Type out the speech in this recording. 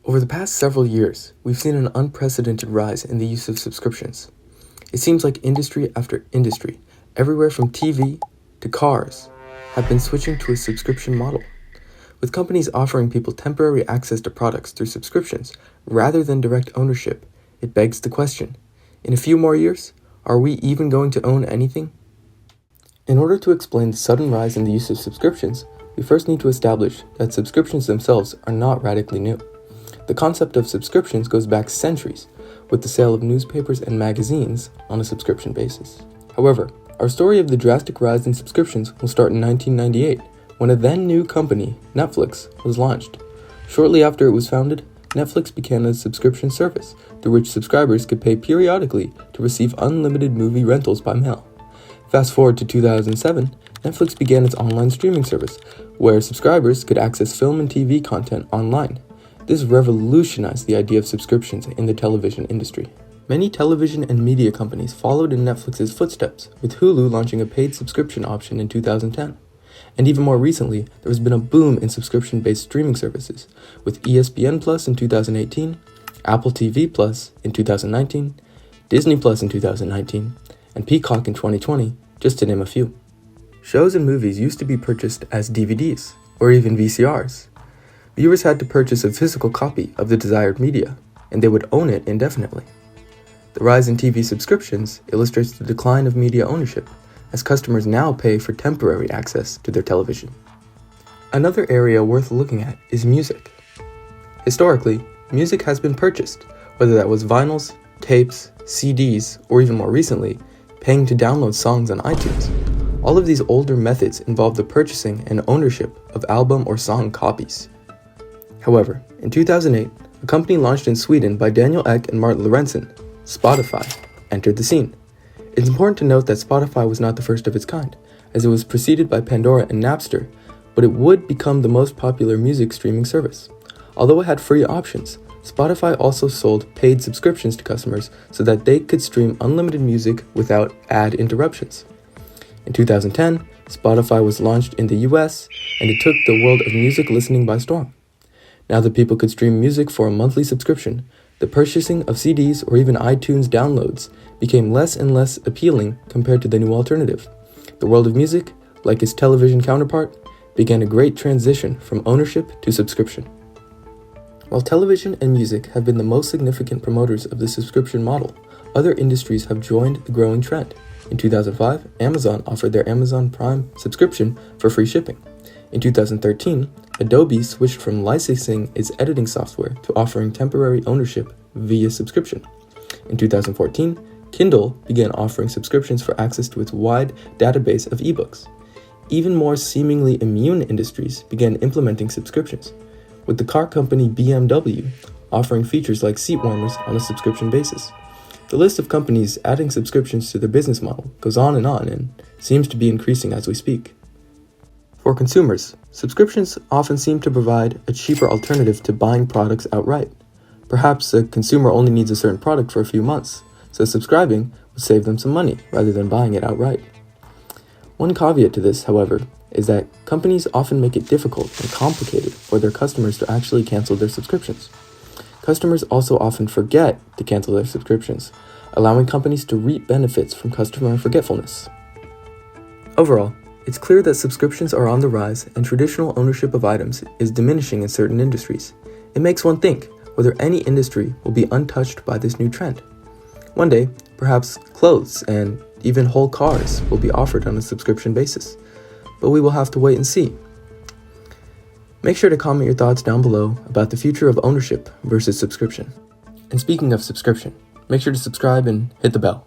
Over the past several years, we've seen an unprecedented rise in the use of subscriptions. It seems like industry after industry, everywhere from TV to cars, have been switching to a subscription model. With companies offering people temporary access to products through subscriptions rather than direct ownership, it begs the question, in a few more years, are we even going to own anything? In order to explain the sudden rise in the use of subscriptions, we first need to establish that subscriptions themselves are not radically new. The concept of subscriptions goes back centuries, with the sale of newspapers and magazines on a subscription basis. However, our story of the drastic rise in subscriptions will start in 1998, when a then-new company, Netflix, was launched. Shortly after it was founded, Netflix began a subscription service through which subscribers could pay periodically to receive unlimited movie rentals by mail. Fast forward to 2007, Netflix began its online streaming service, where subscribers could access film and TV content online. This revolutionized the idea of subscriptions in the television industry. Many television and media companies followed in Netflix's footsteps, with Hulu launching a paid subscription option in 2010. And even more recently, there has been a boom in subscription-based streaming services, with ESPN Plus in 2018, Apple TV Plus in 2019, Disney Plus in 2019, and Peacock in 2020, just to name a few. Shows and movies used to be purchased as DVDs, or even VCRs. Viewers had to purchase a physical copy of the desired media, and they would own it indefinitely. The rise in TV subscriptions illustrates the decline of media ownership, as customers now pay for temporary access to their television. Another area worth looking at is music. Historically, music has been purchased, whether that was vinyls, tapes, CDs, or even more recently, paying to download songs on iTunes. All of these older methods involve the purchasing and ownership of album or song copies. However, in 2008, a company launched in Sweden by Daniel Ek and Martin Lorentzen, Spotify, entered the scene. It's important to note that Spotify was not the first of its kind, as it was preceded by Pandora and Napster, but it would become the most popular music streaming service. Although it had free options, Spotify also sold paid subscriptions to customers so that they could stream unlimited music without ad interruptions. In 2010, Spotify was launched in the US, and it took the world of music listening by storm. Now that people could stream music for a monthly subscription, the purchasing of CDs or even iTunes downloads became less and less appealing compared to the new alternative. The world of music, like its television counterpart, began a great transition from ownership to subscription. While television and music have been the most significant promoters of the subscription model, other industries have joined the growing trend. In 2005, Amazon offered their Amazon Prime subscription for free shipping. In 2013, Adobe switched from licensing its editing software to offering temporary ownership via subscription. In 2014, Kindle began offering subscriptions for access to its wide database of ebooks. Even more seemingly immune industries began implementing subscriptions, with the car company BMW offering features like seat warmers on a subscription basis. The list of companies adding subscriptions to their business model goes on and seems to be increasing as we speak. For consumers, subscriptions often seem to provide a cheaper alternative to buying products outright. Perhaps a consumer only needs a certain product for a few months, so subscribing would save them some money rather than buying it outright. One caveat to this, however, is that companies often make it difficult and complicated for their customers to actually cancel their subscriptions. Customers also often forget to cancel their subscriptions, allowing companies to reap benefits from customer forgetfulness. Overall, it's clear that subscriptions are on the rise and traditional ownership of items is diminishing in certain industries. It makes one think whether any industry will be untouched by this new trend. One day, perhaps clothes and even whole cars will be offered on a subscription basis, but we will have to wait and see. Make sure to comment your thoughts down below about the future of ownership versus subscription. And speaking of subscription, make sure to subscribe and hit the bell.